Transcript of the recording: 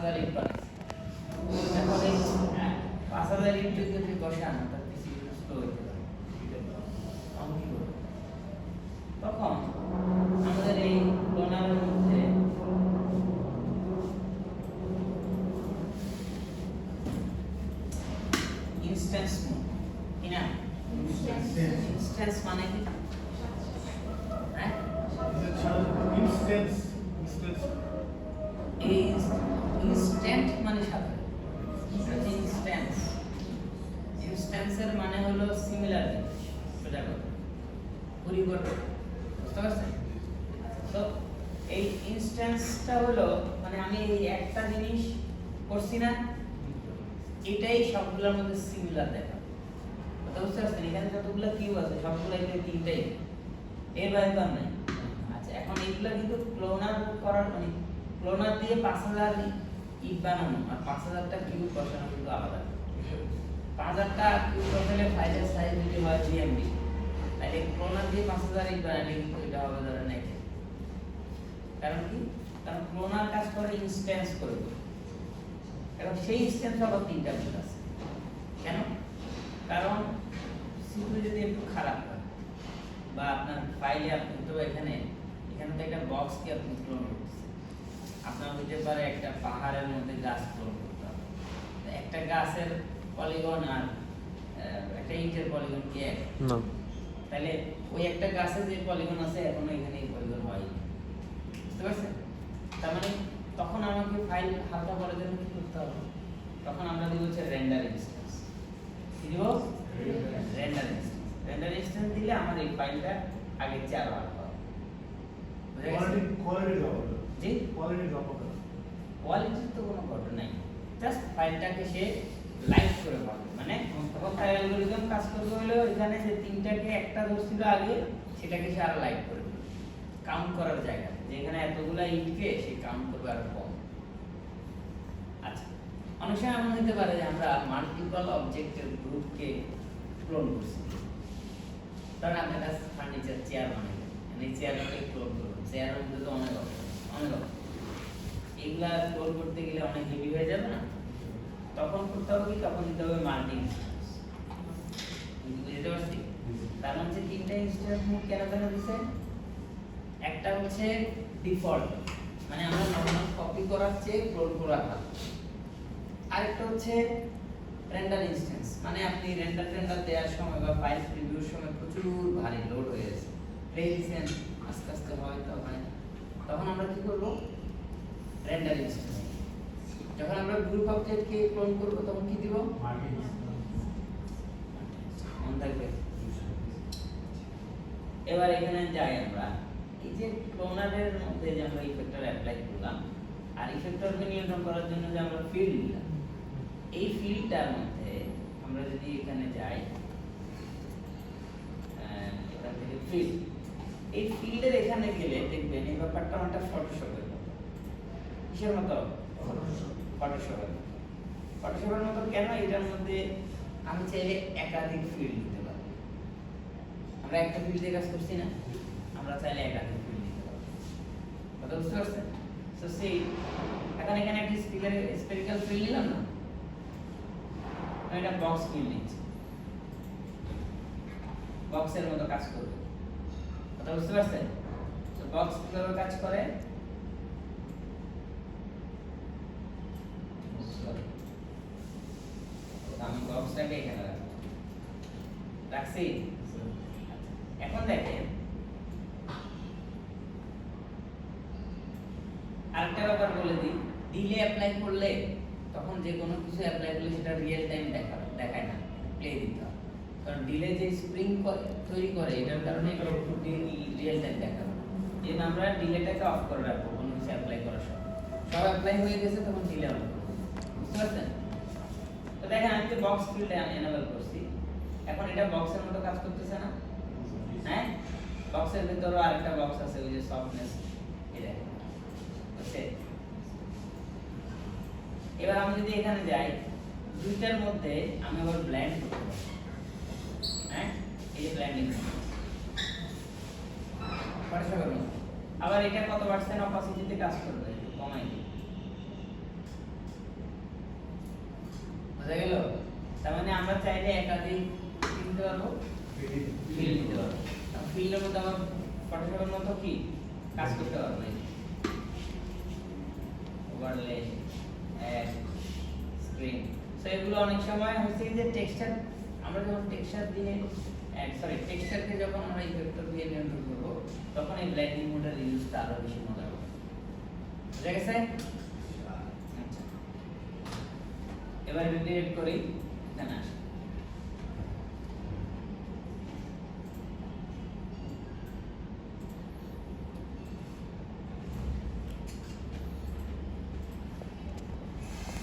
5000 ইট বানাইছে। এখন এই 5000 ইট যদি বসান তার পিসি স্লো হইতে পারে। আমি কি করব? তখন আমাদের এই ক্লোনারের মধ্যে ইনস্ট্যান্স কিনা ইনস্ট্যান্স মানে কি? হ্যাঁ ইনস্ট্যান্স ইনস্ট্যান্ট মানে সাধারণ ইনস্ট্যান্স ইনস্ট্যান্সের মানে হলো সিমিলার জিনিস সোজা কথা পরিবর্তন বুঝতে পারছেন? তো এই ইনস্ট্যান্সটা হলো মানে আমি এই একটা জিনিস করছি না এটাই সবগুলোর মধ্যে সিমিলার দেখা কথা বুঝতে পারছেন? এখানে যতগুলো কিউব আছে সবগুলো এই তিনটাই এর বাইরে তো আর নাই। আচ্ছা এখন এইগুলো কিন্তু ক্লোনার করার মানে ক্লোনার দিয়ে 5000 ইট বানানো আর 5000টা কিউব বসানো কিন্তু আলাদা। 5000টা কিউব বসালে ফাইলের সাইজ যদি হয় জিএমবি তাহলে ক্লোনার দিয়ে 5000 ইট বানালে কিন্তু এটা হবে ধরেন না। কারণ কি? কারণ ক্লোনার কাজ করে ইনস্ট্যান্স করে এখন সেই ইনস্ট্যান্স আবার তিনটা বিট আছে। কেন? কারণ সিপিইউ যদি একটু খারাপ হয় বা আপনার ফাইলে আপনি তো এখানে তো একটা বক্স কি আপনি ক্লোন করতেছেন আপনার হতে পারে একটা পাহাড়ের মধ্যে গাছ ক্লোন করতে হবে একটা গাছের পলিগন আর একটা ইটের পলিগন কি এক না তাহলে ওই একটা গাছের যে পলিগন আছে এখন এখানে এই পলিগন হয় বুঝতে পারছেন? তার মানে তখন আমাকে ফাইল হালকা করার জন্য কি করতে হবে? তখন আমরা দিব হচ্ছে রেন্ডার ইনস্ট্যান্স কি দিব রেন্ডার ইনস্ট্যান্স দিলে আমার এই ফাইলটা আগে চেয়ে আরো ভালো হবে কোয়ালিটি ড্রপ হবে জি কোয়ালিটি ড্রপ হবে কোয়ালিটির তো কোনো ঘটনা নাই জাস্ট ফাইলটাকে সে লাইক করে পাবে মানে তখন তার অ্যালগরিদম কাজ করবে হলো এখানে যে তিনটাকে একটা ধরছিল আগে সেটাকে সে আরো লাইক করে দেবে কাউন্ট করার জায়গা যেখানে এতগুলা ইটকে সে কাউন্ট করবে আরো কম। আচ্ছা অনেক সময় এমন হতে পারে যে আমরা মাল্টিপল অবজেক্টের গ্রুপকে ক্লোন করছি কারণ আপনার কাছে ফার্নিচার চেয়ার বানাবেন এই চেয়ারটাকে ক্লোন করবেন চেয়ারের মধ্যে তো অনেক অপশন এগুলা ক্লোন করতে গেলে অনেক হেভি হয়ে যাবে না তখন করতে হবে কি তখন দিতে হবে মাল্টি ইনস্ট্যান্স বুঝতে পারছি? তার মানে হচ্ছে তিনটা ইনস্ট্যান্স কেন দিছে একটা হচ্ছে ডিফল্ট মানে আমরা নরমাল কপি করার চেয়ে ক্লোন করা ভালো আরেকটা হচ্ছে রেন্ডার ইনস্ট্যান্স মানে আপনি রেন্ডার দেওয়ার সময় বা ফাইল প্রিভিউর সময় প্রচুর ভারী লোড হয়ে গেছে প্লে দিছেন আস্তে আস্তে হয়তো হয় তখন আমরা কি করব রেন্ডার ইনস্ট্যান্স যখন আমরা গ্রুপ অবজেক্টকে ক্লোন করব তখন কি দিব মন থাকবে। এবার এখানে যাই আমরা এই যে ক্লোনারের মধ্যে যে আমরা ইফেক্টর অ্যাপ্লাই করলাম আর ইফেক্টরকে নিয়ন্ত্রণ করার জন্য যে আমরা ফিল্ড দিলাম এই ফিল্ডটার মধ্যে আমরা যদি এখানে যাই এখান থেকে ফিল্ড এই ফিল্ডের এখানে গেলে দেখবেন এই ব্যাপারটা অনেকটা ফটোশপের মতো কিসের মতো ফটোশপের মতো কেন এটার মধ্যে আমি চাইলে একাধিক ফিল্ড দিতে পারি আমরা একটা ফিল্ড দিয়ে কাজ করছি না আমরা চাইলে একাধিক ফিল্ড দিতে পারি কথা বুঝতে পারছেন? সো সেই এখন এখানে একটা স্ফেরিক্যাল ফিল্ড নিলাম না এটা বক্স ফিল্ড নিচ্ছি বক্সের মতো কাজ করবে কথা বুঝতে পারছেন? তো বক্স কিভাবে কাজ করে আমি বক্সটাকে এখানে রাখছি এখন দেখেন আরেকটা ব্যাপার বলে দিই ডিলে অ্যাপ্লাই করলে তখন যে কোনো কিছু অ্যাপ্লাই করলে সেটা রিয়েল টাইম দেখায় না প্লে দিতে হয় কারণ ডিলে যে স্প্রিং তৈরি করে এটার কারণে এটা রিয়েল টাইম দেখাবে এই জন্য আমরা ডিলেটাকে অফ করে রাখবো কোনো কিছু অ্যাপ্লাই করার সময় সব অ্যাপ্লাই হয়ে গেছে তখন ডিলে অন করবো বুঝতে পারছেন? তো দেখেন আমি বক্স ফিল্ডে আমি এনেবল করছি এখন এটা বক্সের মতো কাজ করতেছে না হ্যাঁ বক্সের ভিতরে আরেকটা বক্স আছে ওই যে সফটনেস এই দেখেন বুঝছে? এবার আমি যদি এখানে যাই দুইটার মধ্যে আমি আবার ব্লেন্ড করতে পারি হ্যাঁ এই যে ব্লেন্ডিং আবার এটা কত পার্সেন্ট অপাসিটিতে কাজ করবে কমাই দিই বুঝা গেল? তার মানে আমরা চাইলে একাধিক কি দিতে পারবো, ফিল্ড দিতে পারবো। ফিল্ডের মধ্যে আমার ফটোশপের মতো কি কাজ করতে পারবো। Overlay, add, screen. সো এগুলো অনেক সময় হচ্ছে যে টেক্সচার, আমরা যখন টেক্সচার দিয়ে টেক্সচারকে যখন আমরা ইফেক্টর দিয়ে নিয়ন্ত্রণ করব, তখন এই ব্লেন্ডিং মোডের ইউজটা আরো বেশি মজা হবে। বুঝা গেছে? আচ্ছা, এবার রিলেট করি, এখানে আসি।